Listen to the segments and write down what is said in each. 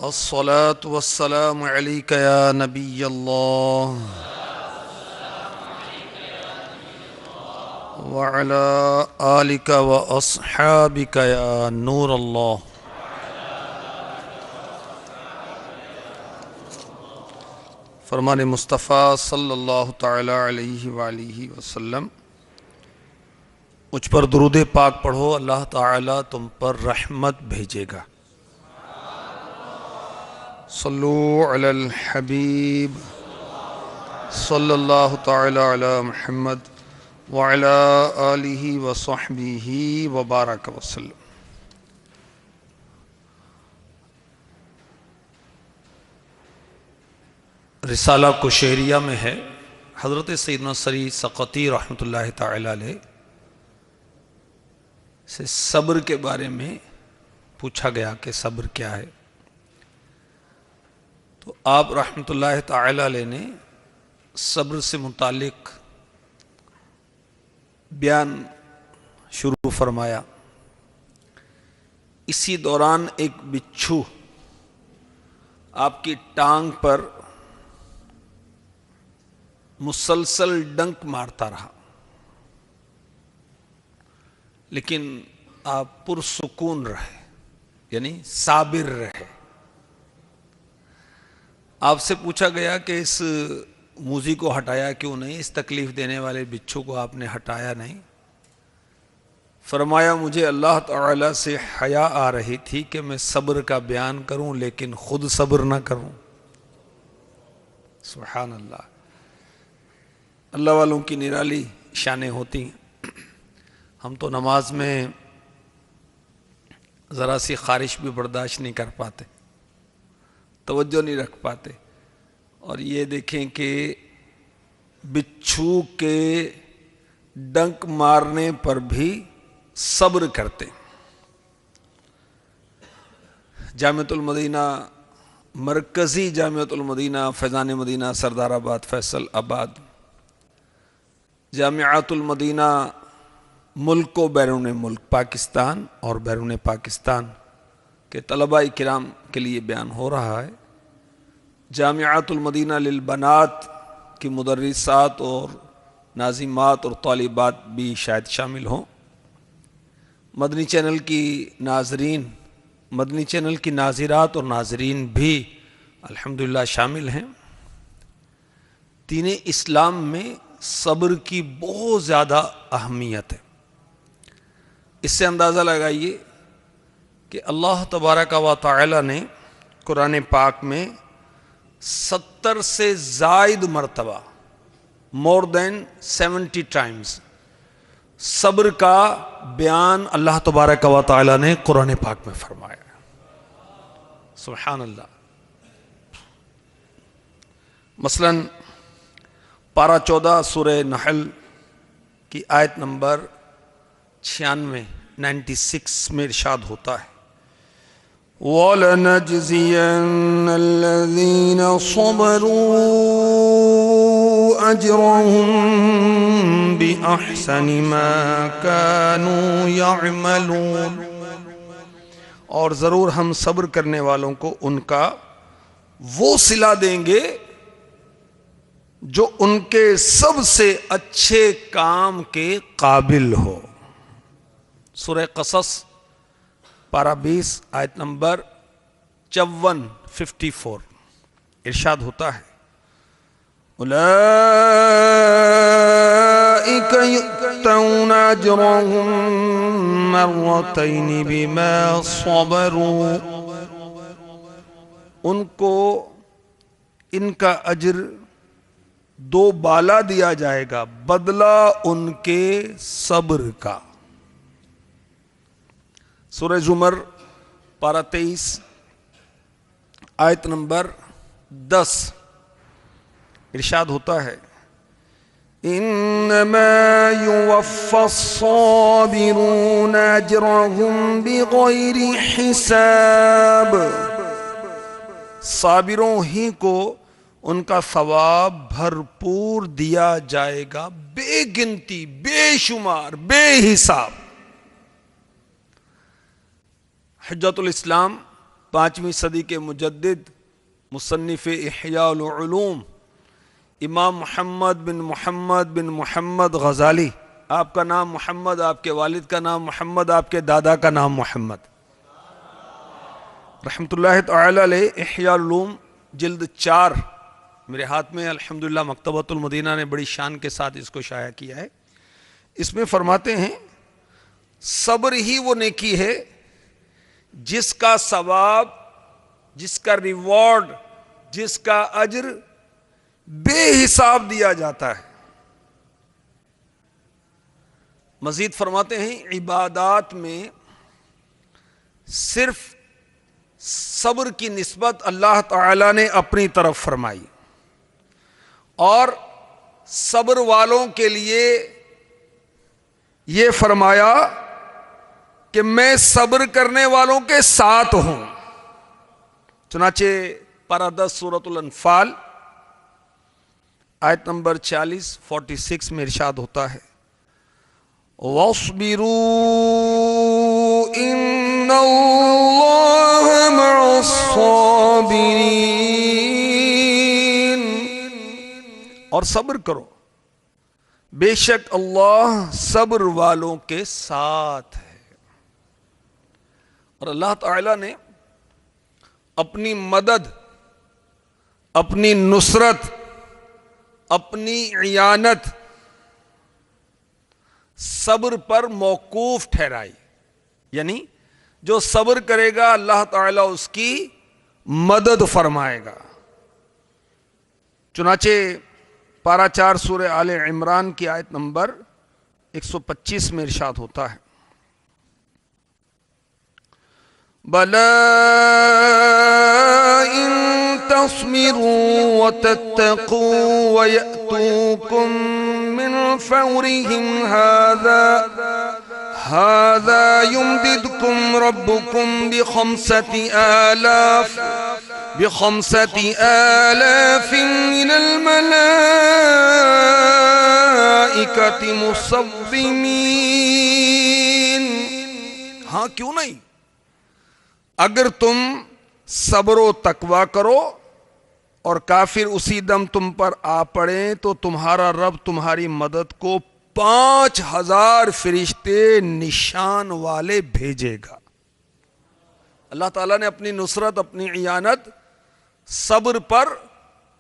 الصلاة والسلام عليك يا نبي الله وعلى آلك وأصحابك يا نور الله. فرمان مصطفیٰ صلی اللہ تعالی علیہ وآلہ وسلم، مجھ پر درود پاک پڑھو، اللہ تعالی تم پر رحمت بھیجے گا. صلو علی الحبیب صلی اللہ تعالی علی محمد وعلی آلہ وصحبہ وبارک وسلم. رسالہ کشیریہ میں ہے، حضرت سیدنا سری سقطی رحمۃ اللہ تعالی علیہ سے صبر کے بارے میں پوچھا گیا کہ صبر کیا ہے. تو آپ رحمۃ اللہ تعالی علیہ نے صبر سے متعلق بیان شروع فرمایا. اسی دوران ایک بچھو آپ کی ٹانگ پر مسلسل ڈنک مارتا رہا، لیکن آپ پرسکون رہے، یعنی صابر رہے. آپ سے پوچھا گیا کہ اس موذی کو ہٹایا کیوں نہیں، اس تکلیف دینے والے بچھو کو آپ نے ہٹایا نہیں؟ فرمایا مجھے اللہ تعالی سے حیا آ رہی تھی کہ میں صبر کا بیان کروں لیکن خود صبر نہ کروں. سبحان اللہ. اللہ والوں کی نرالی شانیں ہوتی ہیں. ہم تو نماز میں ذرا سی خارش بھی برداشت نہیں کر پاتے، توجہ نہیں رکھ پاتے، اور یہ دیکھیں کہ بچھو کے ڈنک مارنے پر بھی صبر کرتے. جامعۃ المدینہ، مرکزی جامعۃ المدینہ، فیضان مدینہ، سردار آباد، فیصل آباد، جامعۃ المدینہ ملک و بیرون ملک، پاکستان اور بیرون پاکستان کے طلباء کرام کے لیے بیان ہو رہا ہے. جامعۃ المدینہ للبنات کی مدرسات اور ناظمات اور طالبات بھی شاید شامل ہوں. مدنی چینل کی ناظرین، مدنی چینل کی ناظرات اور ناظرین بھی الحمدللہ شامل ہیں. دین اسلام میں صبر کی بہت زیادہ اہمیت ہے. اس سے اندازہ لگائیے کہ اللہ تبارک و تعالی نے قرآن پاک میں 70 سے زائد مرتبہ، more than 70 times، صبر کا بیان اللہ تبارک و تعالی نے قرآن پاک میں فرمایا ہے. سبحان اللہ. مثلا پارہ 14 سورہ نحل کی آیت نمبر 96 میں ارشاد ہوتا ہے وَلَنَجْزِيَنَّ الَّذِينَ صَبَرُوا أَجْرَهُمْ بِأَحْسَنِ مَا كَانُوا يَعْمَلُونَ. اور ضرور ہم صبر کرنے والوں کو ان کا وہ صلہ دیں گے جو ان کے سب سے اچھے کام کے قابل ہو. سورہ قصص پارہ 20 آیت نمبر 54 ارشاد ہوتا ہے اولئک یؤتون اجرهم مرتین بما صبروا. ان کو ان کا اجر دو بالا دیا جائے گا، بدلہ ان کے صبر کا. سورہ زمر پارہ 23 آیت نمبر 10 ارشاد ہوتا ہے انما یوفی الصابرون اجرهم بغیر حساب. صابروں ہی کو ان کا ثواب بھرپور دیا جائے گا، بے گنتی، بے شمار، بے حساب. حجت الاسلام 5ویں صدی کے مجدد مصنف احیاء العلوم امام محمد بن محمد غزالی، آپ کا نام محمد، آپ کے والد کا نام محمد، آپ کے دادا کا نام محمد، رحمۃ اللہ تعالی علیہ، احیاء العلوم جلد 4 میرے ہاتھ میں الحمدللہ مکتبۃ المدینہ نے بڑی شان کے ساتھ اس کو شائع کیا ہے۔ اس میں فرماتے ہیں صبر ہی وہ نیکی ہے جس کا ثواب، جس کا ریوارڈ، جس کا اجر بے حساب دیا جاتا ہے۔ مزید فرماتے ہیں عبادات میں صرف صبر کی نسبت اللہ تعالی نے اپنی طرف فرمائی، اور صبر والوں کے لیے یہ فرمایا کہ میں صبر کرنے والوں کے ساتھ ہوں۔ چنانچہ پارہ 10 سورۃ الانفال آیت نمبر 46 میں ارشاد ہوتا ہے وَاصْبِرُوا إِنَّ اللَّهَ مَعَ الصَّابِرِينَ، اور صبر کرو، بے شک اللہ صبر والوں کے ساتھ ہے۔ اور اللہ تعالی نے اپنی مدد، اپنی نصرت، اپنی اعانت صبر پر موقوف ٹھہرائی، یعنی جو صبر کرے گا اللہ تعالیٰ اس کی مدد فرمائے گا۔ چنانچہ پارہ 4 سورہ آل عمران کی آیت نمبر 125 میں ارشاد ہوتا ہے بَلَا إِن تَصْبِرُوا وَتَتَّقُوا وَيَأْتُوكُم مِّن فَوْرِهِمْ هَٰذَا يُمْدِدْكُمْ رَبُّكُمْ ب5,000 مِّنَ الْمَلَائِكَةِ مُصَوِّمِينَ۔ ہاں کیوں نہیں، اگر تم صبر و تقوی کرو اور کافر اسی دم تم پر آ پڑیں تو تمہارا رب تمہاری مدد کو 5,000 فرشتے نشان والے بھیجے گا۔ اللہ تعالیٰ نے اپنی نصرت، اپنی اعانت صبر پر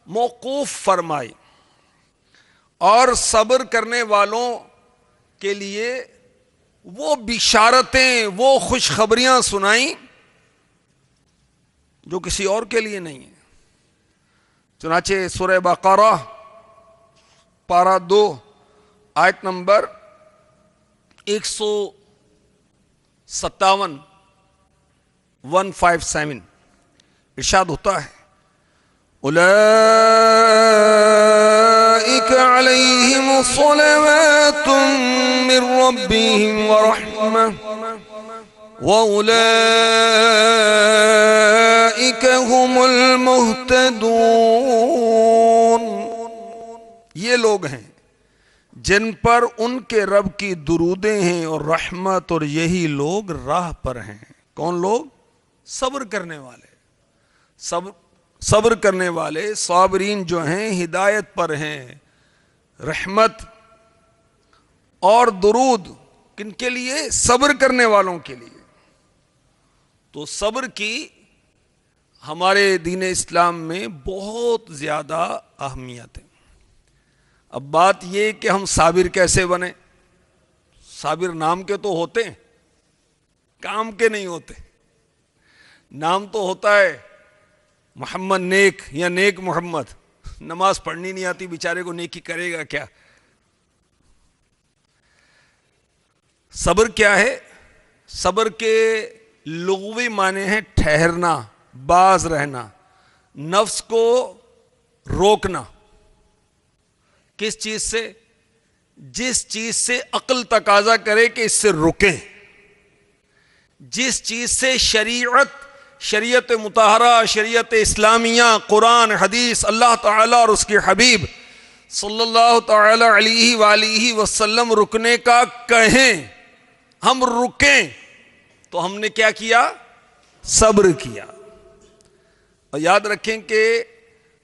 موقوف فرمائی، اور صبر کرنے والوں کے لیے وہ بشارتیں، وہ خوشخبریاں سنائیں جو کسی اور کے لیے نہیں ہیں۔ چنانچہ سورہ بقرہ پارہ 2 آیت نمبر 157 ارشاد ہوتا ہے اولئک علیہم صلوات من ربہم ورحمہ وَأُولَئِكَ هُمُ الْمُهْتَدُونَ، یہ لوگ ہیں جن پر ان کے رب کی درودیں ہیں اور رحمت، اور یہی لوگ راہ پر ہیں۔ کون لوگ؟ صبر کرنے والے۔ صبر کرنے والے صابرین جو ہیں ہدایت پر ہیں۔ رحمت اور درود کن کے لیے؟ صبر کرنے والوں کے لیے۔ تو صبر کی ہمارے دین اسلام میں بہت زیادہ اہمیت ہے۔ اب بات یہ کہ ہم صابر کیسے بنیں؟ صابر نام کے تو ہوتے ہیں، کام کے نہیں ہوتے۔ نام تو ہوتا ہے محمد نیک یا نیک محمد، نماز پڑھنی نہیں آتی بیچارے کو، نیکی کرے گا کیا؟ صبر کیا ہے؟ صبر کے لغوی معنی ہے ٹھہرنا، باز رہنا، نفس کو روکنا۔ کس چیز سے؟ جس چیز سے عقل تقاضا کرے کہ اس سے رکیں، جس چیز سے شریعت مطہرہ، شریعت اسلامیہ، قرآن، حدیث، اللہ تعالیٰ اور اس کے حبیب صلی اللہ تعالی علیہ وآلہ وسلم رکنے کا کہیں، ہم رکیں، تو ہم نے کیا کیا؟ صبر کیا۔ اور یاد رکھیں کہ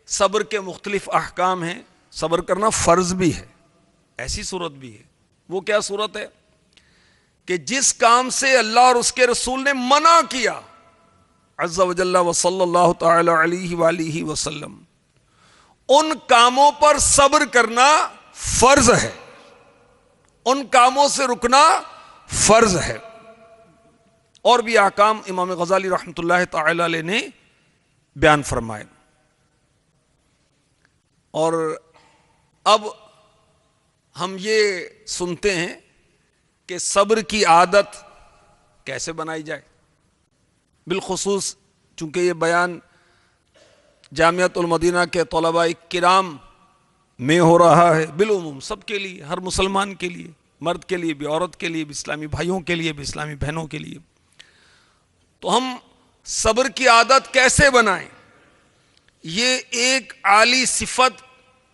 صبر کے مختلف احکام ہیں. صبر کرنا فرض بھی ہے، ایسی صورت بھی ہے. وہ کیا صورت ہے کہ جس کام سے اللہ اور اس کے رسول نے منع کیا عز و جل و صلی اللہ تعالی علیہ وآلہ وسلم، ان کاموں پر صبر کرنا فرض ہے، ان کاموں سے رکنا فرض ہے. اور بھی احکام امام غزالی رحمۃ اللہ تعالی علیہ نے بیان فرمائے. اور اب ہم یہ سنتے ہیں کہ صبر کی عادت کیسے بنائی جائے. بالخصوص چونکہ یہ بیان جامعۃ المدینہ کے طلباء کرام میں ہو رہا ہے، بالعموم سب کے لیے، ہر مسلمان کے لیے، مرد کے لیے بھی، عورت کے لیے بھی، اسلامی بھائیوں کے لیے بھی، اسلامی بہنوں کے لیے. تو ہم صبر کی عادت کیسے بنائیں، یہ ایک اعلی صفت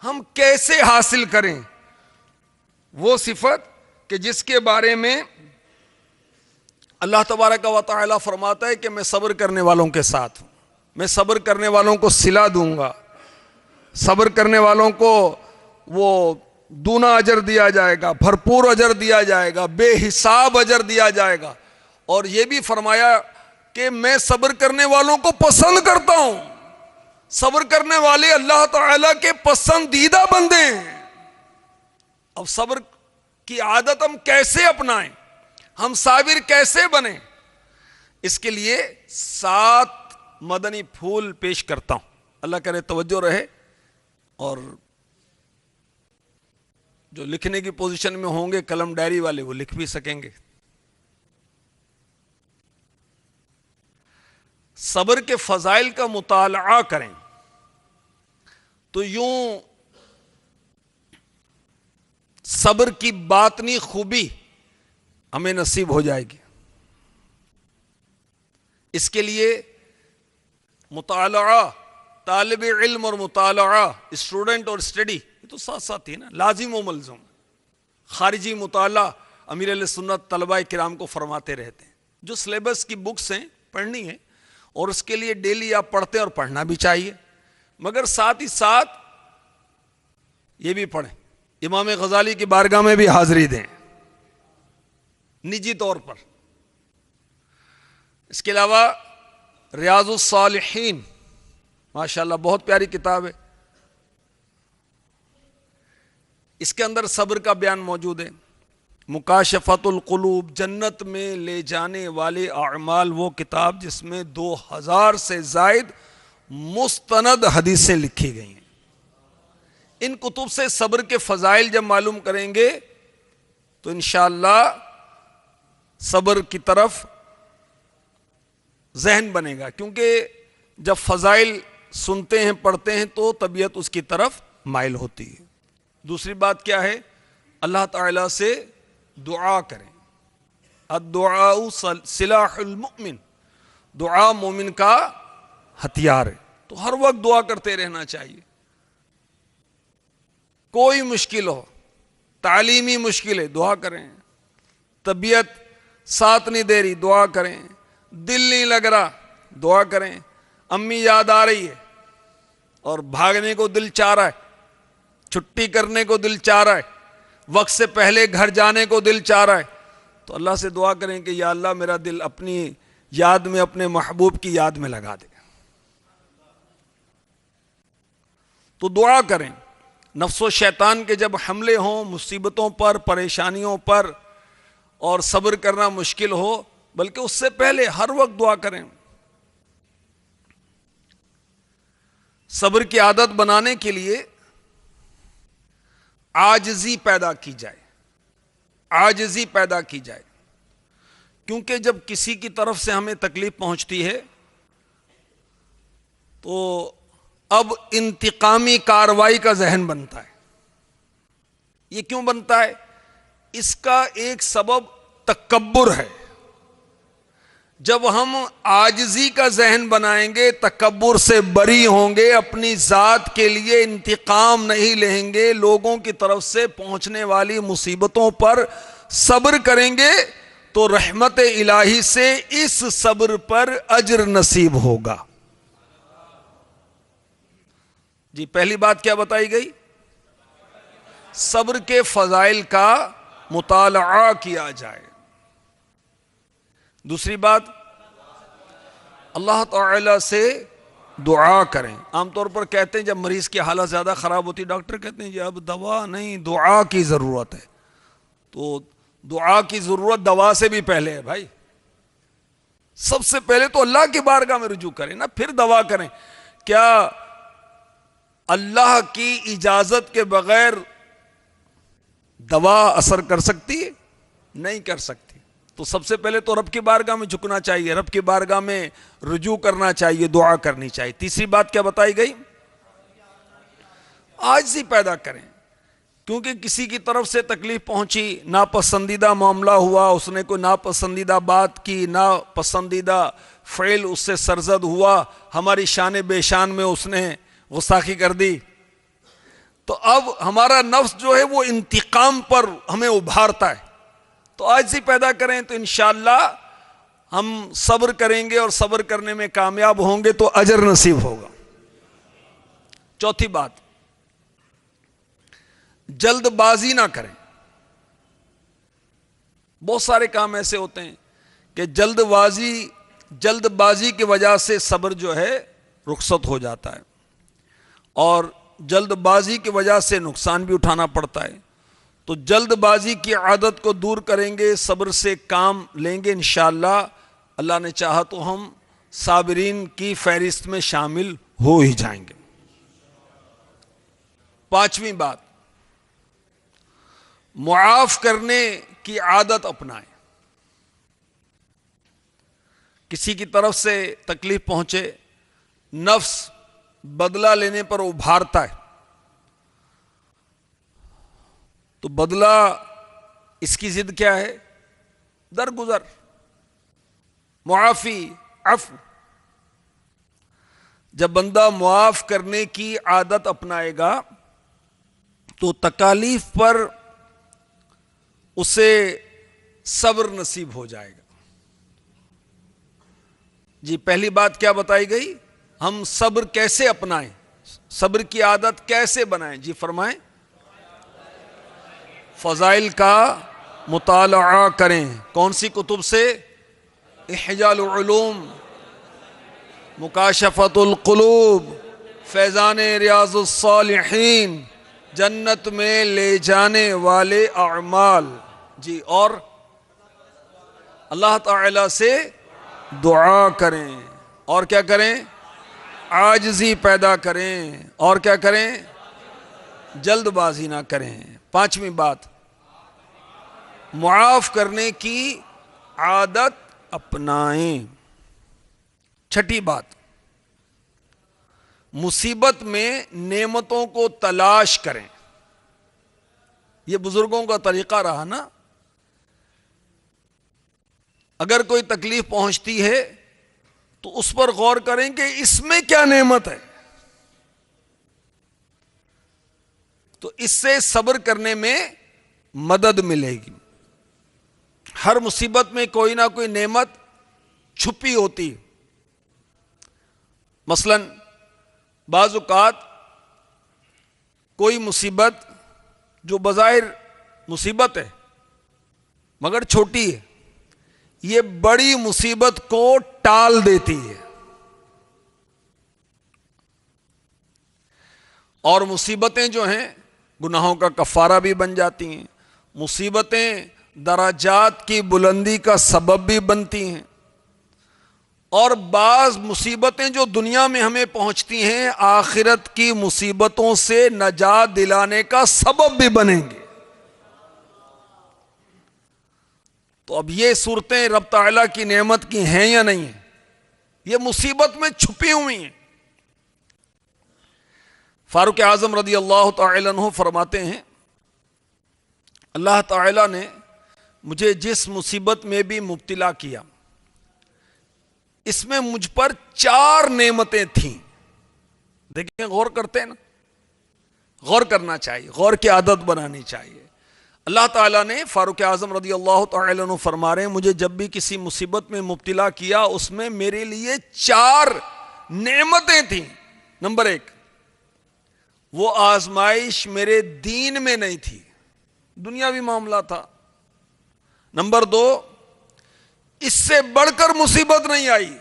ہم کیسے حاصل کریں؟ وہ صفت کہ جس کے بارے میں اللہ تبارک و تعالی فرماتا ہے کہ میں صبر کرنے والوں کے ساتھ ہوں، میں صبر کرنے والوں کو صلہ دوں گا، صبر کرنے والوں کو وہ دونا اجر دیا جائے گا، بھرپور اجر دیا جائے گا، بے حساب اجر دیا جائے گا. اور یہ بھی فرمایا کہ میں صبر کرنے والوں کو پسند کرتا ہوں. صبر کرنے والے اللہ تعالیٰ کے پسندیدہ بندے ہیں. اب صبر کی عادت ہم کیسے اپنائیں، ہم صابر کیسے بنیں؟ اس کے لیے 7 مدنی پھول پیش کرتا ہوں. اللہ کرے توجہ رہے، اور جو لکھنے کی پوزیشن میں ہوں گے قلم ڈائری والے وہ لکھ بھی سکیں گے. صبر کے فضائل کا مطالعہ کریں تو یوں صبر کی باطنی خوبی ہمیں نصیب ہو جائے گی. اس کے لیے مطالعہ، طالب علم اور مطالعہ، اسٹوڈنٹ اور اسٹڈی، یہ تو ساتھ ساتھ ہی نا، لازم و ملزم. خارجی مطالعہ امیر اہل سنت طلباء کرام کو فرماتے رہتے ہیں. جو سلیبس کی بکس ہیں پڑھنی ہیں، اور اس کے لیے ڈیلی آپ پڑھتے ہیں اور پڑھنا بھی چاہیے، مگر ساتھ ہی ساتھ یہ بھی پڑھیں، امام غزالی کی بارگاہ میں بھی حاضری دیں نجی طور پر. اس کے علاوہ ریاض الصالحین ماشاءاللہ بہت پیاری کتاب ہے، اس کے اندر صبر کا بیان موجود ہے. مکاشفت القلوب، جنت میں لے جانے والے اعمال، وہ کتاب جس میں 2000 سے زائد مستند حدیثیں لکھی گئی ہیں. ان کتب سے صبر کے فضائل جب معلوم کریں گے تو انشاءاللہ صبر کی طرف ذہن بنے گا، کیونکہ جب فضائل سنتے ہیں پڑھتے ہیں تو طبیعت اس کی طرف مائل ہوتی ہے. دوسری بات کیا ہے؟ اللہ تعالیٰ سے دعا کریں. الدعاء سلاح المؤمن، دعا مومن کا ہتھیار ہے. تو ہر وقت دعا کرتے رہنا چاہیے. کوئی مشکل ہو، تعلیمی مشکل ہے، دعا کریں. طبیعت ساتھ نہیں دے رہی، دعا کریں. دل نہیں لگ رہا، دعا کریں. امی یاد آ رہی ہے اور بھاگنے کو دل چاہ رہا ہے، چھٹی کرنے کو دل چاہ رہا ہے، وقت سے پہلے گھر جانے کو دل چاہ رہا ہے، تو اللہ سے دعا کریں کہ یا اللہ میرا دل اپنی یاد میں، اپنے محبوب کی یاد میں لگا دے. تو دعا کریں. نفس و شیطان کے جب حملے ہوں مصیبتوں پر، پریشانیوں پر، اور صبر کرنا مشکل ہو، بلکہ اس سے پہلے ہر وقت دعا کریں. صبر کی عادت بنانے کے لیے عاجزی پیدا کی جائے، عاجزی پیدا کی جائے. کیونکہ جب کسی کی طرف سے ہمیں تکلیف پہنچتی ہے تو اب انتقامی کارروائی کا ذہن بنتا ہے. یہ کیوں بنتا ہے؟ اس کا ایک سبب تکبر ہے. جب ہم عاجزی کا ذہن بنائیں گے، تکبر سے بری ہوں گے، اپنی ذات کے لیے انتقام نہیں لیں گے، لوگوں کی طرف سے پہنچنے والی مصیبتوں پر صبر کریں گے، تو رحمت الہی سے اس صبر پر اجر نصیب ہوگا. جی پہلی بات کیا بتائی گئی؟ صبر کے فضائل کا مطالعہ کیا جائے. دوسری بات اللہ تعالی سے دعا کریں. عام طور پر کہتے ہیں جب مریض کی حالت زیادہ خراب ہوتی ڈاکٹر کہتے ہیں جی اب دوا نہیں دعا کی ضرورت ہے. تو دعا کی ضرورت دوا سے بھی پہلے ہے بھائی. سب سے پہلے تو اللہ کی بارگاہ میں رجوع کریں نا, پھر دعا کریں. کیا اللہ کی اجازت کے بغیر دوا اثر کر سکتی ہے؟ نہیں کر سکتی. تو سب سے پہلے تو رب کی بارگاہ میں جھکنا چاہیے, رب کی بارگاہ میں رجوع کرنا چاہیے, دعا کرنی چاہیے. تیسری بات کیا بتائی گئی؟ عاجزی پیدا کریں. کیونکہ کسی کی طرف سے تکلیف پہنچی, ناپسندیدہ معاملہ ہوا, اس نے کوئی ناپسندیدہ بات کی, ناپسندیدہ فعل اس سے سرزد ہوا, ہماری شان بے شان میں اس نے گستاخی کر دی, تو اب ہمارا نفس جو ہے وہ انتقام پر ہمیں ابھارتا ہے. تو عاجزی پیدا کریں تو انشاءاللہ ہم صبر کریں گے اور صبر کرنے میں کامیاب ہوں گے تو اجر نصیب ہوگا. چوتھی بات, جلد بازی نہ کریں. بہت سارے کام ایسے ہوتے ہیں کہ جلد بازی کی وجہ سے صبر جو ہے رخصت ہو جاتا ہے, اور جلد بازی کی وجہ سے نقصان بھی اٹھانا پڑتا ہے. تو جلد بازی کی عادت کو دور کریں گے, صبر سے کام لیں گے, انشاءاللہ اللہ نے چاہا تو ہم صابرین کی فہرست میں شامل ہو ہی جائیں گے. پانچویں بات, معاف کرنے کی عادت اپنائیں. کسی کی طرف سے تکلیف پہنچے, نفس بدلہ لینے پر ابھارتا ہے, تو بدلہ اس کی ضد کیا ہے؟ درگزر, معافی, عفو. جب بندہ معاف کرنے کی عادت اپنائے گا تو تکالیف پر اسے صبر نصیب ہو جائے گا. جی پہلی بات کیا بتائی گئی؟ ہم صبر کیسے اپنائیں, صبر کی عادت کیسے بنائیں؟ جی فرمائیں. فضائل کا مطالعہ کریں. کون سی کتب سے؟ احیاء العلوم, مکاشفۃ القلوب, فیضان ریاض الصالحین, جنت میں لے جانے والے اعمال. جی اور اللہ تعالی سے دعا کریں. اور کیا کریں؟ عاجزی پیدا کریں. اور کیا کریں؟ جلد بازی نہ کریں. پانچویں بات, معاف کرنے کی عادت اپنائیں. چھٹی بات, مصیبت میں نعمتوں کو تلاش کریں. یہ بزرگوں کا طریقہ رہا نا, اگر کوئی تکلیف پہنچتی ہے تو اس پر غور کریں کہ اس میں کیا نعمت ہے, تو اس سے صبر کرنے میں مدد ملے گی. ہر مصیبت میں کوئی نہ کوئی نعمت چھپی ہوتی. مثلا بعض اوقات کوئی مصیبت جو بظاہر مصیبت ہے مگر چھوٹی ہے, یہ بڑی مصیبت کو ٹال دیتی ہے. اور مصیبتیں جو ہیں گناہوں کا کفارہ بھی بن جاتی ہیں. مصیبتیں درجات کی بلندی کا سبب بھی بنتی ہیں. اور بعض مصیبتیں جو دنیا میں ہمیں پہنچتی ہیں آخرت کی مصیبتوں سے نجات دلانے کا سبب بھی بنیں گے. تو اب یہ صورتیں رب تعالیٰ کی نعمت کی ہیں یا نہیں ہیں؟ یہ مصیبت میں چھپی ہوئی ہیں. فاروق اعظم رضی اللہ تعالی عنہ فرماتے ہیں, اللہ تعالیٰ نے مجھے جس مصیبت میں بھی مبتلا کیا اس میں مجھ پر 4 نعمتیں تھیں. دیکھیں غور کرتے ہیں نا, غور کرنا چاہیے, غور کی عادت بنانی چاہیے. اللہ تعالیٰ نے فاروق اعظم رضی اللہ تعالی عنہ فرما رہے ہیں مجھے جب بھی کسی مصیبت میں مبتلا کیا اس میں میرے لیے 4 نعمتیں تھیں. نمبر 1, وہ آزمائش میرے دین میں نہیں تھی، دنیاوی معاملہ تھا۔ نمبر 2، اس سے بڑھ کر مصیبت نہیں آئی،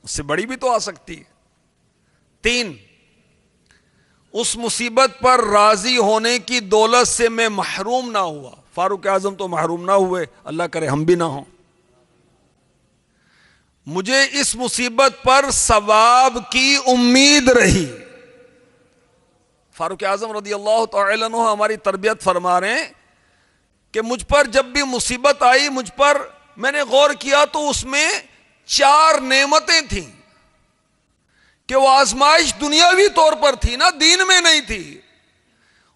اس سے بڑی بھی تو آ سکتی ہے۔ 3، اس مصیبت پر راضی ہونے کی دولت سے میں محروم نہ ہوا۔ فاروق اعظم تو محروم نہ ہوئے، اللہ کرے ہم بھی نہ ہوں۔ مجھے اس مصیبت پر ثواب کی امید رہی۔ فاروق اعظم رضی اللہ تعالی عنہ ہماری تربیت فرما رہے ہیں کہ مجھ پر جب بھی مصیبت آئی، مجھ پر میں نے غور کیا تو اس میں 4 نعمتیں تھیں کہ وہ آزمائش دنیاوی طور پر تھی نا، دین میں نہیں تھی۔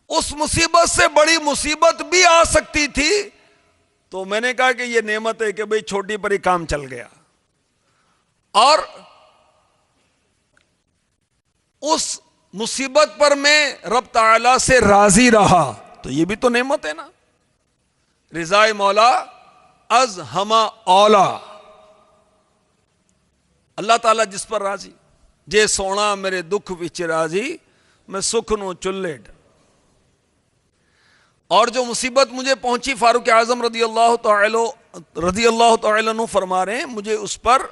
اس مصیبت سے بڑی مصیبت بھی آ سکتی تھی، تو میں نے کہا کہ یہ نعمت ہے کہ بھئی چھوٹی پر ہی کام چل گیا، اور اس مصیبت پر میں رب تعالی سے راضی رہا، تو یہ بھی تو نعمت ہے نا۔ رضائے مولا از ہما اولا، اللہ تعالیٰ جس پر راضی۔ جے سونا میرے دکھ وچ راضی، میں سکھ نو چلیڈ۔ اور جو مصیبت مجھے پہنچی، فاروق اعظم رضی اللہ تعالی عنہ فرما رہے ہیں، مجھے اس پر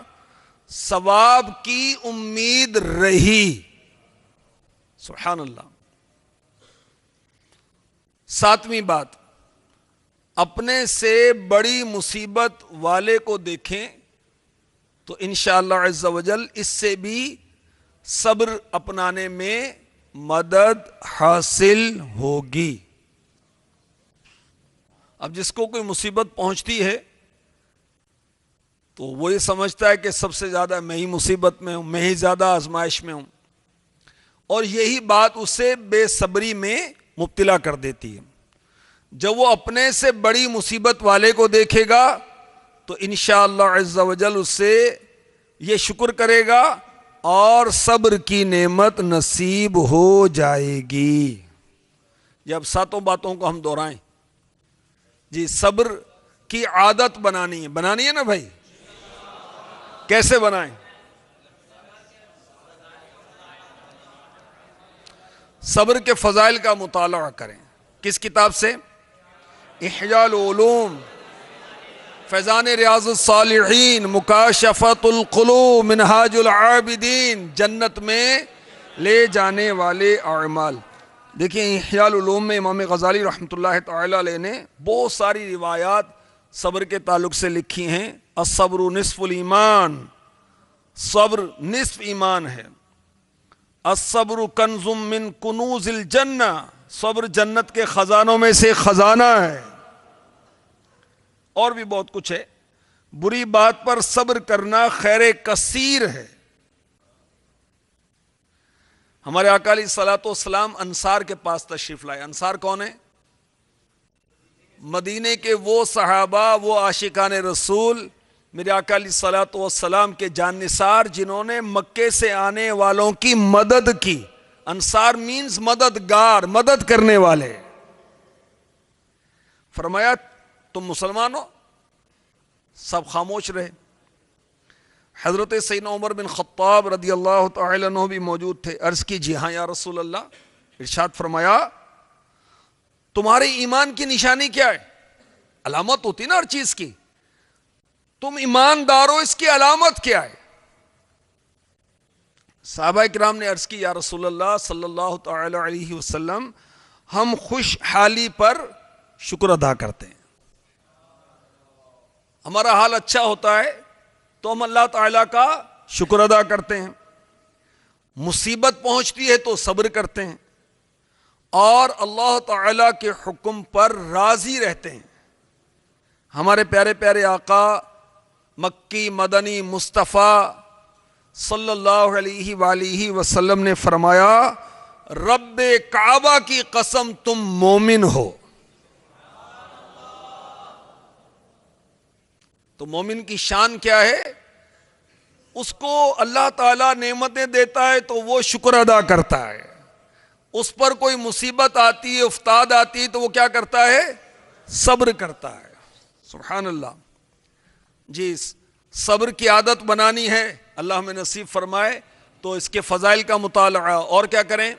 ثواب کی امید رہی۔ سبحان اللہ۔ 7ویں بات، اپنے سے بڑی مصیبت والے کو دیکھیں تو انشاءاللہ عز و جل اس سے بھی صبر اپنانے میں مدد حاصل ہوگی۔ اب جس کو کوئی مصیبت پہنچتی ہے تو وہ یہ سمجھتا ہے کہ سب سے زیادہ میں ہی مصیبت میں ہوں، میں ہی زیادہ آزمائش میں ہوں، اور یہی بات اسے بے صبری میں مبتلا کر دیتی ہے۔ جب وہ اپنے سے بڑی مصیبت والے کو دیکھے گا تو انشاءاللہ عز و جل اس سے یہ شکر کرے گا اور صبر کی نعمت نصیب ہو جائے گی۔ یہ اب 7 باتوں کو ہم دہرائیں جی۔ صبر کی عادت بنانی ہے نا بھائی؟ کیسے بنائیں؟ صبر کے فضائل کا مطالعہ کریں۔ کس کتاب سے؟ احیاء العلوم، فیضان ریاض الصالحین، مکاشفۃ القلوب، منہاج العابدین، جنت میں لے جانے والے اعمال۔ دیکھیں احیاء العلوم میں امام غزالی رحمۃ اللہ تعالی علیہ نے بہت ساری روایات صبر کے تعلق سے لکھی ہیں۔ الصبر نصف الایمان، صبر نصف ایمان ہے۔ الصبر کنز من کنوز الجنہ، صبر جنت کے خزانوں میں سے خزانہ ہے۔ اور بھی بہت کچھ ہے۔ بری بات پر صبر کرنا خیر کثیر ہے۔ ہمارے آقا علیہ الصلوۃ والسلام انصار کے پاس تشریف لائے۔ انصار کون ہیں؟ مدینے کے وہ صحابہ، وہ عاشقان رسول، میرے آقا علیہ الصلوۃ والسلام کے جان نثار، جنہوں نے مکے سے آنے والوں کی مدد کی۔ انصار مینز مددگار، مدد کرنے والے۔ فرمایا تم مسلمان ہو؟ سب خاموش رہے۔ حضرت سیدنا عمر بن خطاب رضی اللہ تعالی عنہ بھی موجود تھے۔ عرض کی جی ہاں یا رسول اللہ۔ ارشاد فرمایا تمہارے ایمان کی نشانی کیا ہے؟ علامت ہوتی نا ہر چیز کی، تم ایماندار ہو، اس کی علامت کیا ہے؟ صحابہ کرام نے عرض کی یا رسول اللہ صلی اللہ تعالی علیہ وسلم، ہم خوشحالی پر شکر ادا کرتے ہیں۔ ہمارا حال اچھا ہوتا ہے تو ہم اللہ تعالیٰ کا شکر ادا کرتے ہیں، مصیبت پہنچتی ہے تو صبر کرتے ہیں، اور اللہ تعالیٰ کے حکم پر راضی رہتے ہیں۔ ہمارے پیارے پیارے آقا مکی مدنی مصطفیٰ صلی اللہ علیہ وآلہ وسلم نے فرمایا رب کعبہ کی قسم تم مومن ہو۔ تو مومن کی شان کیا ہے؟ اس کو اللہ تعالیٰ نعمتیں دیتا ہے تو وہ شکر ادا کرتا ہے، اس پر کوئی مصیبت آتی ہے، افتاد آتی ہے تو وہ کیا کرتا ہے؟ صبر کرتا ہے۔ سبحان اللہ۔ جی صبر کی عادت بنانی ہے، اللہ ہمیں نصیب فرمائے، تو اس کے فضائل کا مطالعہ اور کیا کریں؟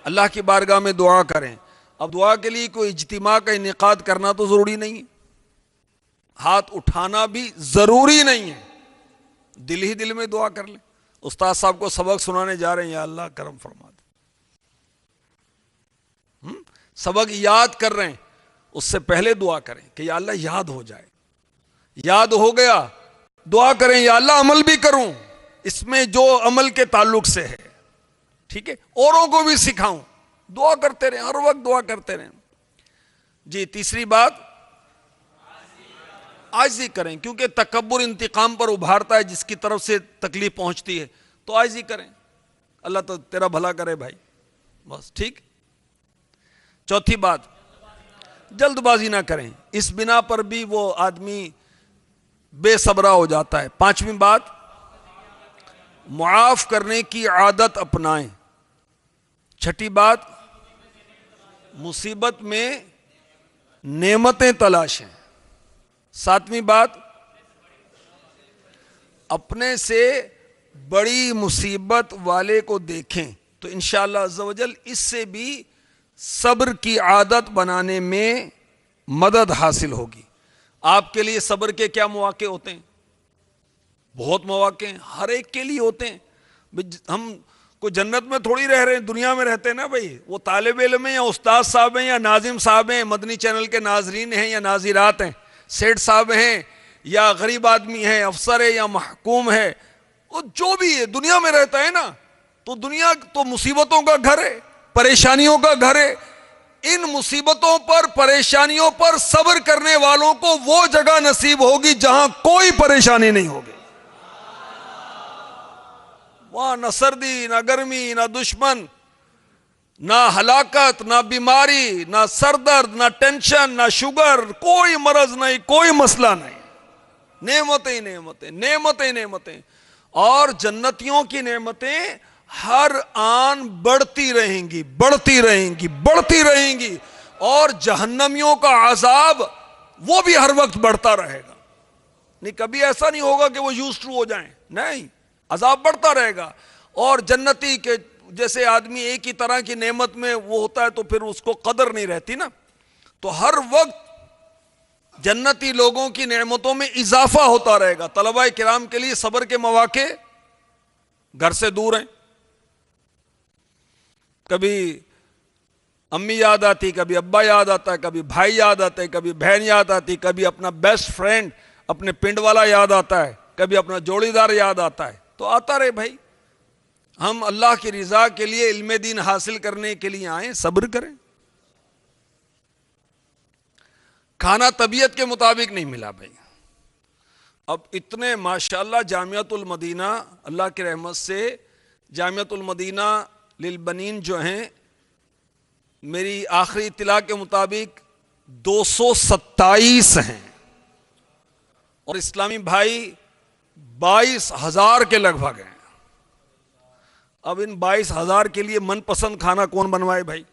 اللہ کی بارگاہ میں دعا کریں. اب دعا کے لیے کوئی اجتماع کا انعقاد کرنا تو ضروری نہیں ہے, ہاتھ اٹھانا بھی ضروری نہیں ہے, دل ہی دل میں دعا کر لیں. استاد صاحب کو سبق سنانے جا رہے ہیں, یا اللہ کرم فرما دے. سبق یاد کر رہے ہیں, اس سے پہلے دعا کریں کہ یا اللہ یاد ہو جائے. یاد ہو گیا, دعا کریں یا اللہ عمل بھی کروں اس میں جو عمل کے تعلق سے ہے, ٹھیک ہے, اوروں کو بھی سکھاؤں. دعا کرتے رہیں, ہر وقت دعا کرتے رہیں. جی تیسری بات, عاجزی کریں, کیونکہ تکبر انتقام پر ابھارتا ہے, جس کی طرف سے تکلیف پہنچتی ہے. تو عاجزی کریں, اللہ تو تیرا بھلا کرے بھائی, بس ٹھیک. چوتھی بات, جلد بازی نہ کریں, اس بنا پر بھی وہ آدمی بے صبرا ہو جاتا ہے. پانچویں بات, معاف کرنے کی عادت اپنائیں. چھٹی بات, مصیبت میں نعمتیں تلاشیں. ساتویں بات, اپنے سے بڑی مصیبت والے کو دیکھیں تو انشاءاللہ عز و جل اس سے بھی صبر کی عادت بنانے میں مدد حاصل ہوگی. آپ کے لیے صبر کے کیا مواقع ہوتے ہیں؟ بہت مواقع ہیں, ہر ایک کے لیے ہوتے ہیں. ہم کو جنت میں تھوڑی رہ رہے ہیں, دنیا میں رہتے ہیں نا بھائی. وہ طالب علم ہیں یا استاد صاحب ہیں یا ناظم صاحب ہیں, مدنی چینل کے ناظرین ہیں یا ناظرات ہیں, سیٹ صاحب ہیں یا غریب آدمی ہیں, افسر ہے یا محکوم ہے, وہ جو بھی ہے دنیا میں رہتا ہے نا. تو دنیا تو مصیبتوں کا گھر ہے, پریشانیوں کا گھر ہے. ان مصیبتوں پر, پریشانیوں پر صبر کرنے والوں کو وہ جگہ نصیب ہوگی جہاں کوئی پریشانی نہیں ہوگی. وہاں نہ سردی, نہ گرمی, نہ دشمن, نہ ہلاکت, نہ بیماری, نہ سر درد, نہ ٹینشن, نہ شوگر, کوئی مرض نہیں, کوئی مسئلہ نہیں. نعمتیں نعمتیں نعمتیں نعمتیں. اور جنتیوں کی نعمتیں ہر آن بڑھتی رہیں گی, بڑھتی رہیں گی, بڑھتی رہیں گی. اور جہنمیوں کا عذاب وہ بھی ہر وقت بڑھتا رہے گا. نہیں, کبھی ایسا نہیں ہوگا کہ وہ یوز ٹو ہو جائیں, نہیں, عذاب بڑھتا رہے گا. اور جنتی کے جیسے آدمی ایک ہی طرح کی نعمت میں وہ ہوتا ہے تو پھر اس کو قدر نہیں رہتی نا. تو ہر وقت جنتی لوگوں کی نعمتوں میں اضافہ ہوتا رہے گا. طلباء کرام کے لیے صبر کے مواقع گھر سے دور ہیں. کبھی امی یاد آتی, کبھی ابا یاد آتا ہے, کبھی بھائی یاد آتا ہے, کبھی بہن یاد آتی, کبھی اپنا بیسٹ فرینڈ اپنے پنڈ والا یاد آتا ہے, کبھی اپنا جوڑی دار یاد آتا ہے. تو آتا رہے بھائی, ہم اللہ کی رضا کے لیے علم دین حاصل کرنے کے لیے آئیں, صبر کریں. کھانا طبیعت کے مطابق نہیں ملا بھائی. اب اتنے ماشاءاللہ جامعۃ المدینہ, اللہ کی رحمت سے جامعۃ المدینہ للبنین جو ہیں, میری آخری اطلاع کے مطابق 227 ہیں, اور اسلامی بھائی 22,000 کے لگ بھگ ہیں. اب ان 22,000 کے لیے من پسند کھانا کون بنوائے بھائی؟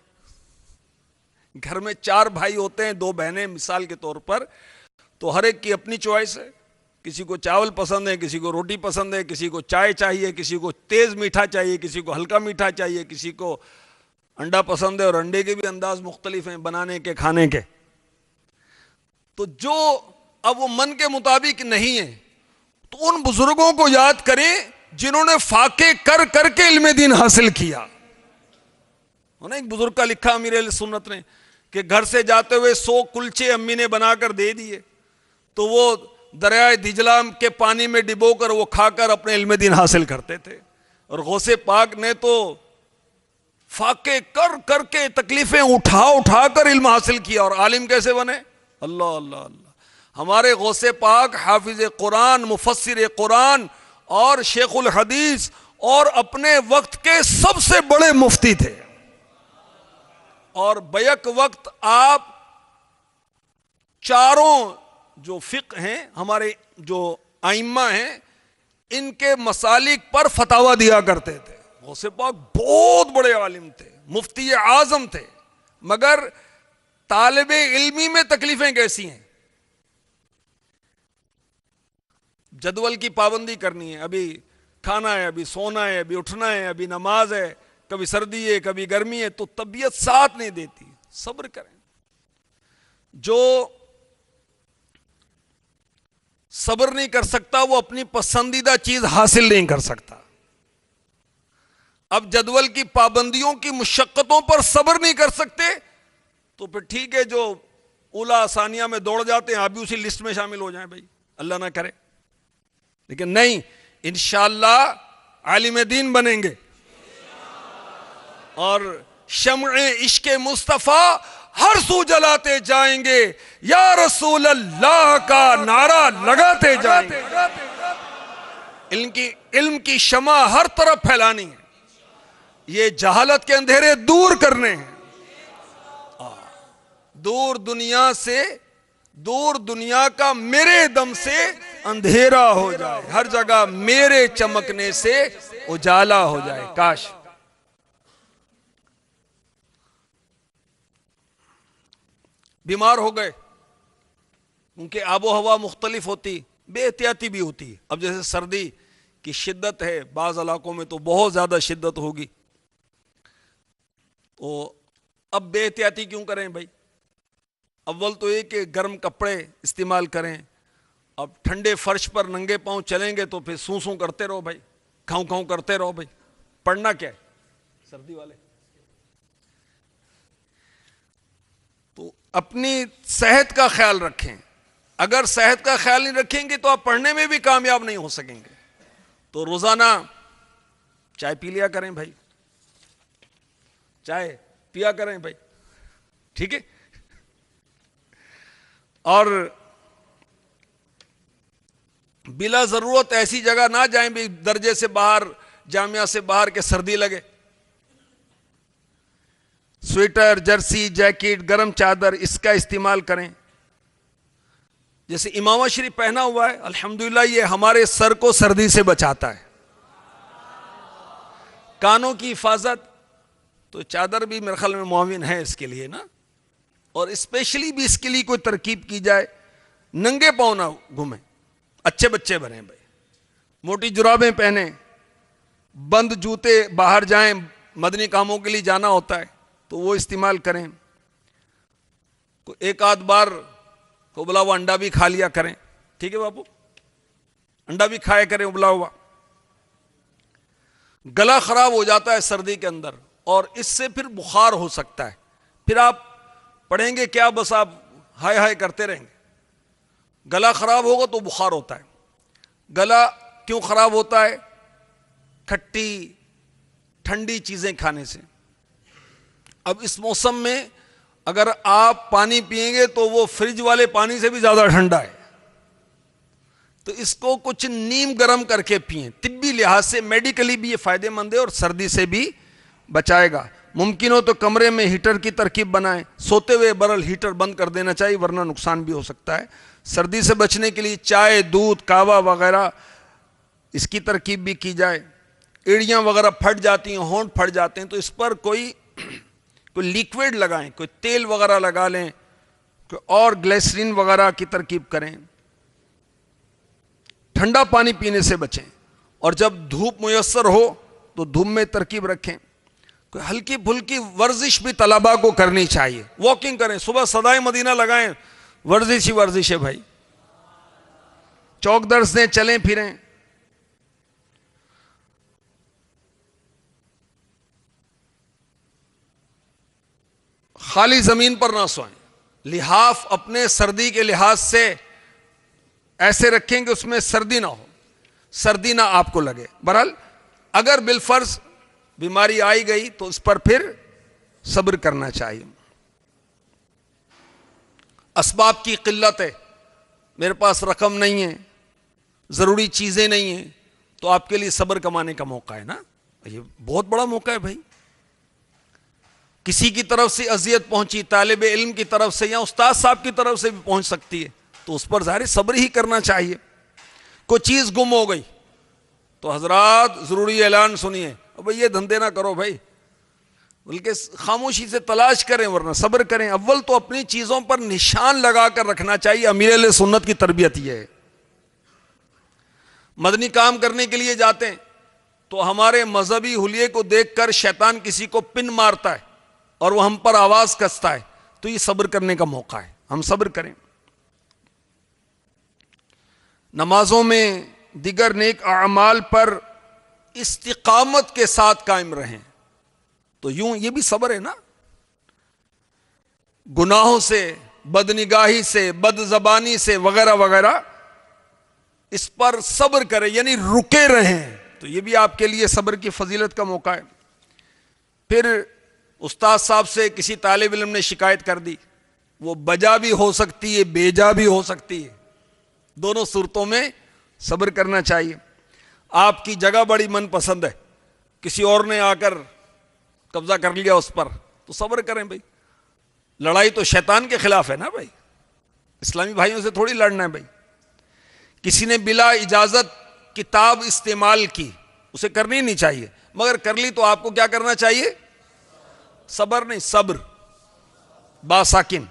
گھر میں 4 بھائی ہوتے ہیں, 2 بہنیں مثال کے طور پر, تو ہر ایک کی اپنی چوائس ہے. کسی کو چاول پسند ہے, کسی کو روٹی پسند ہے, کسی کو چائے چاہیے, کسی کو تیز میٹھا چاہیے, کسی کو ہلکا میٹھا چاہیے, کسی کو انڈا پسند ہے, اور انڈے کے بھی انداز مختلف ہیں بنانے کے, کھانے کے. تو جو اب وہ من کے مطابق نہیں ہے, تو ان بزرگوں کو یاد کریں جنہوں نے فاقے کر کر کے علم دین حاصل کیا. ایک بزرگ کا لکھا امیر اہل سنت نے کہ گھر سے جاتے ہوئے 100 کلچے امی نے بنا کر دے دیے, تو وہ دریائے دجلہ کے پانی میں ڈبو کر وہ کھا کر اپنے علم دین حاصل کرتے تھے. اور غوث پاک نے تو فاقے کر کر کے, تکلیفیں اٹھا اٹھا کر علم حاصل کیا. اور عالم کیسے بنے؟ اللہ اللہ اللہ. ہمارے غوث پاک حافظ قرآن, مفسر قرآن اور شیخ الحدیث اور اپنے وقت کے سب سے بڑے مفتی تھے. اور بیک وقت آپ چاروں جو فقہ ہیں, ہمارے جو ائمہ ہیں, ان کے مسالک پر فتاوی دیا کرتے تھے. غوث پاک بہت بڑے عالم تھے, مفتی اعظم تھے, مگر طالب علمی میں تکلیفیں کیسی ہیں. جدول کی پابندی کرنی ہے, ابھی کھانا ہے, ابھی سونا ہے, ابھی اٹھنا ہے, ابھی نماز ہے, کبھی سردی ہے کبھی گرمی ہے تو طبیعت ساتھ نہیں دیتی. صبر کریں. جو صبر نہیں کر سکتا وہ اپنی پسندیدہ چیز حاصل نہیں کر سکتا. اب جدول کی پابندیوں کی مشقتوں پر صبر نہیں کر سکتے تو پھر ٹھیک ہے، جو اولا ثانیہ میں دوڑ جاتے ہیں آپ بھی اسی لسٹ میں شامل ہو جائیں بھائی، اللہ نہ کرے. لیکن نہیں، انشاءاللہ عالم دین بنیں گے اور شمع عشق مصطفیٰ ہر سو جلاتے جائیں گے، یا رسول اللہ کا نعرہ لگاتے جائیں گے. علم کی شمع ہر طرف پھیلانی ہے، یہ جہالت کے اندھیرے دور کرنے ہیں. دور دنیا سے، دور دنیا کا میرے دم سے اندھیرا ہو جائے، ہر جگہ میرے چمکنے سے اجالا ہو جائے. کاش بیمار ہو گئے، کیونکہ آب و ہوا مختلف ہوتی، بے احتیاطی بھی ہوتی. اب جیسے سردی کی شدت ہے، بعض علاقوں میں تو بہت زیادہ شدت ہوگی، تو اب بے احتیاطی کیوں کریں بھائی؟ اول تو یہ کہ گرم کپڑے استعمال کریں. اب ٹھنڈے فرش پر ننگے پاؤں چلیں گے تو پھر سوں سوں کرتے رہو بھائی، کھاؤں کھاؤں کرتے رہو بھائی. پڑھنا کیا ہے سردی والے؟ تو اپنی صحت کا خیال رکھیں. اگر صحت کا خیال نہیں رکھیں گے تو آپ پڑھنے میں بھی کامیاب نہیں ہو سکیں گے. تو روزانہ چائے پی لیا کریں بھائی، چائے پیا کریں بھائی، ٹھیک ہے. اور بلا ضرورت ایسی جگہ نہ جائیں بھی درجے سے باہر، جامعہ سے باہر کے سردی لگے. سویٹر، جرسی، جیکٹ، گرم چادر اس کا استعمال کریں. جیسے امامہ شریف پہنا ہوا ہے، الحمدللہ یہ ہمارے سر کو سردی سے بچاتا ہے. کانوں کی حفاظت تو چادر بھی میرے خیال میں معاون ہے اس کے لیے نا، اور اسپیشلی بھی اس کے لیے کوئی ترکیب کی جائے. ننگے پاؤں نہ گھومیں، اچھے بچے بنیں بھائی. موٹی جرابیں پہنیں، بند جوتے، باہر جائیں مدنی کاموں کے لیے جانا ہوتا ہے تو وہ استعمال کریں. ایک آدھ بار ابلا ہوا انڈا بھی کھا لیا کریں، ٹھیک ہے باپو، انڈا بھی کھایا کریں ابلا ہوا. گلا خراب ہو جاتا ہے سردی کے اندر اور اس سے پھر بخار ہو سکتا ہے. پھر آپ پڑھیں گے کیا، بس آپ ہائے ہائے کرتے رہیں گے. گلا خراب ہوگا تو بخار ہوتا ہے. گلا کیوں خراب ہوتا ہے؟ کھٹی ٹھنڈی چیزیں کھانے سے. اب اس موسم میں اگر آپ پانی پئیں گے تو وہ فریج والے پانی سے بھی زیادہ ٹھنڈا ہے، تو اس کو کچھ نیم گرم کر کے پئیں. طبی لحاظ سے میڈیکلی بھی یہ فائدہ مند ہے اور سردی سے بھی بچائے گا. ممکن ہو تو کمرے میں ہیٹر کی ترکیب بنائیں. سوتے ہوئے برل ہیٹر بند کر دینا چاہیے ورنہ نقصان بھی ہو سکتا ہے. سردی سے بچنے کے لیے چائے، دودھ، کہوہ وغیرہ اس کی ترکیب بھی کی جائے. ایڑیاں وغیرہ پھٹ جاتی ہیں، ہونٹ پھٹ جاتے ہیں تو اس پر کوئی لیکوڈ لگائیں، کوئی تیل وغیرہ لگا لیں، کوئی اور گلیسرین وغیرہ کی ترکیب کریں. ٹھنڈا پانی پینے سے بچیں اور جب دھوپ میسر ہو تو دھوپ میں ترکیب رکھیں. کوئی ہلکی پھلکی ورزش بھی طلباء کو کرنی چاہیے. واکنگ کریں، صبح صدائے مدینہ لگائیں، ورزش ہی ورزش ہے بھائی. چوک درس دیں، چلیں پھریں. خالی زمین پر نہ سوئیں. لحاف اپنے سردی کے لحاظ سے ایسے رکھیں کہ اس میں سردی نہ ہو، سردی نہ آپ کو لگے. بہرحال اگر بالفرض بیماری آئی گئی تو اس پر پھر صبر کرنا چاہیے. اسباب کی قلت ہے، میرے پاس رقم نہیں ہے، ضروری چیزیں نہیں ہیں، تو آپ کے لیے صبر کمانے کا موقع ہے نا. یہ بہت بڑا موقع ہے بھائی. کسی کی طرف سے اذیت پہنچی، طالب علم کی طرف سے یا استاد صاحب کی طرف سے بھی پہنچ سکتی ہے، تو اس پر ظاہر صبر ہی کرنا چاہیے. کوئی چیز گم ہو گئی تو حضرات ضروری اعلان سنیے، اب یہ دھندے نہ کرو بھائی، بلکہ خاموشی سے تلاش کریں ورنہ صبر کریں. اول تو اپنی چیزوں پر نشان لگا کر رکھنا چاہیے. امیر اہل سنت کی تربیت یہ ہے. مدنی کام کرنے کے لیے جاتے ہیں تو ہمارے مذہبی حلیے کو دیکھ کر شیطان کسی کو پن مارتا ہے اور وہ ہم پر آواز کستا ہے، تو یہ صبر کرنے کا موقع ہے، ہم صبر کریں۔ نمازوں میں دیگر نیک اعمال پر استقامت کے ساتھ قائم رہیں، تو یوں یہ بھی صبر ہے نا۔ گناہوں سے، بدنگاہی سے، بد زبانی سے وغیرہ وغیرہ، اس پر صبر کریں، یعنی رکے رہیں، تو یہ بھی آپ کے لیے صبر کی فضیلت کا موقع ہے۔ پھر استاد صاحب سے کسی طالب علم نے شکایت کر دی، وہ بجا بھی ہو سکتی ہے، بیجا بھی ہو سکتی ہے، دونوں صورتوں میں صبر کرنا چاہیے۔ آپ کی جگہ بڑی من پسند ہے، کسی اور نے آ کر قبضہ کر لیا اس پر، تو صبر کریں بھائی، لڑائی تو شیطان کے خلاف ہے نا بھائی، اسلامی بھائیوں سے تھوڑی لڑنا ہے بھائی۔ کسی نے بلا اجازت کتاب استعمال کی، اسے کرنی نہیں چاہیے، مگر کر لی تو آپ کو کیا کرنا چاہیے؟ صبر نہیں، صبر باساکن۔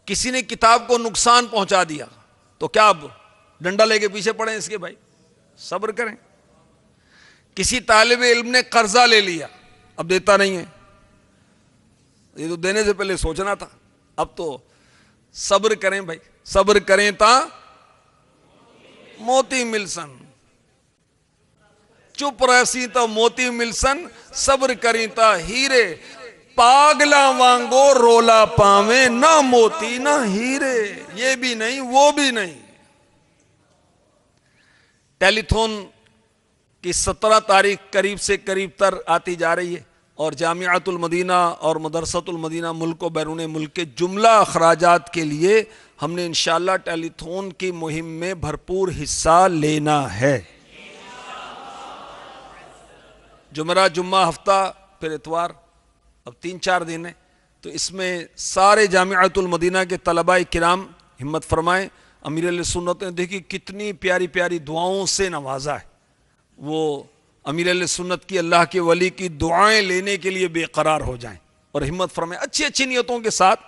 کسی نے کتاب کو نقصان پہنچا دیا، تو کیا اب ڈنڈا لے کے پیچھے پڑیں اس کے؟ بھائی صبر کریں۔ کسی طالب علم نے قرضہ لے لیا، اب دیتا نہیں ہے، یہ تو دینے سے پہلے سوچنا تھا، اب تو صبر کریں بھائی، صبر کریں تا موتی ملسن، چپ رہسی تو موتی ملسن، صبر کریں تا ہیرے، پاگلا وانگو رولا پاویں، نہ موتی نہ ہیرے، یہ بھی نہیں وہ بھی نہیں۔ ٹیلی تھون کی 17 تاریخ قریب سے قریب تر آتی جا رہی ہے، اور جامعۃ المدینہ اور مدرسۃ المدینہ ملک و بیرون ملک کے جملہ اخراجات کے لیے ہم نے انشاءاللہ ٹیلی تھون کی مہم میں بھرپور حصہ لینا ہے۔ جمعرات، جمعہ، ہفتہ، پھر اتوار، اب 3-4 دن ہیں، تو اس میں سارے جامعۃ المدینہ کے طلباء کرام ہمت فرمائیں۔ امیر علیہ سنت نے دیکھی کتنی پیاری پیاری دعاؤں سے نوازا ہے، وہ امیر علیہ سنت کی، اللہ کے ولی کی دعائیں لینے کے لیے بے قرار ہو جائیں اور ہمت فرمائیں اچھی اچھی نیتوں کے ساتھ،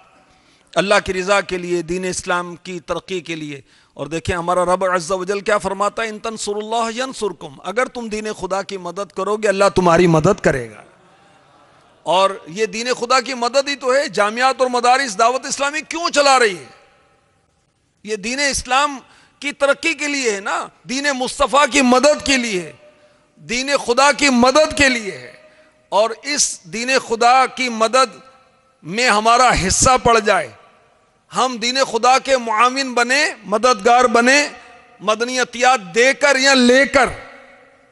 اللہ کی رضا کے لیے، دین اسلام کی ترقی کے لیے۔ اور دیکھیں ہمارا رب عز و جل کیا فرماتا ہے، ان تنصروا اللہ ینصرکم، اگر تم دین خدا کی مدد کرو گے اللہ تمہاری مدد کرے گا۔ اور یہ دین خدا کی مدد ہی تو ہے، جامعات اور مدارس دعوت اسلامی کیوں چلا رہی ہے؟ یہ دین اسلام کی ترقی کے لیے ہے نا، دین مصطفیٰ کی مدد کے لیے ہے، دین خدا کی مدد کے لیے ہے۔ اور اس دین خدا کی مدد میں ہمارا حصہ پڑ جائے، ہم دین خدا کے معاون بنے، مددگار بنے، مدنی عطیات دے کر یا لے کر،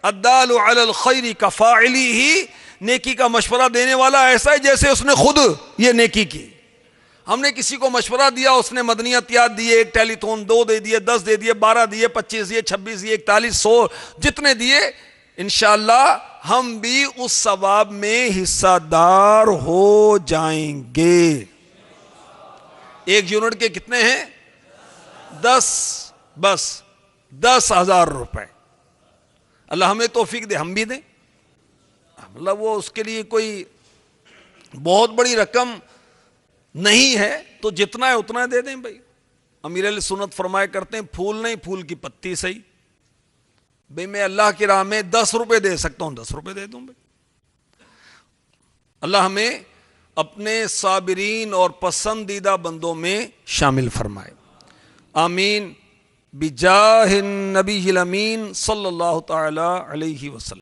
الدال علی الخیر کفاعلہ، نیکی کا مشورہ دینے والا ایسا ہے جیسے اس نے خود یہ نیکی کی۔ ہم نے کسی کو مشورہ دیا، اس نے مدنی عطیات دیے، ایک ٹیلی تھون، 2 دے دیے، 10 دے دیے، 12 دیے، 25 دیے، 26 دیے، 41، 100، جتنے دیے، انشاءاللہ ہم بھی اس ثواب میں حصہ دار ہو جائیں گے۔ 1 یونٹ کے کتنے ہیں؟ 10، بس 10,000 روپے۔ اللہ ہمیں توفیق دے، ہم بھی دیں، اللہ وہ اس کے لیے کوئی بہت بڑی رقم نہیں ہے، تو جتنا ہے اتنا دے دیں بھائی۔ امیر علیہ سنت فرمایا کرتے ہیں، پھول نہیں پھول کی پتی صحیح، بھئی میں اللہ کی راہ میں 10 روپے دے سکتا ہوں، 10 روپے دے دوں بھائی۔ اللہ ہمیں اپنے صابرین اور پسندیدہ بندوں میں شامل فرمائے، آمین، بجاہ النبی الامین صلی اللہ تعالی علیہ وسلم۔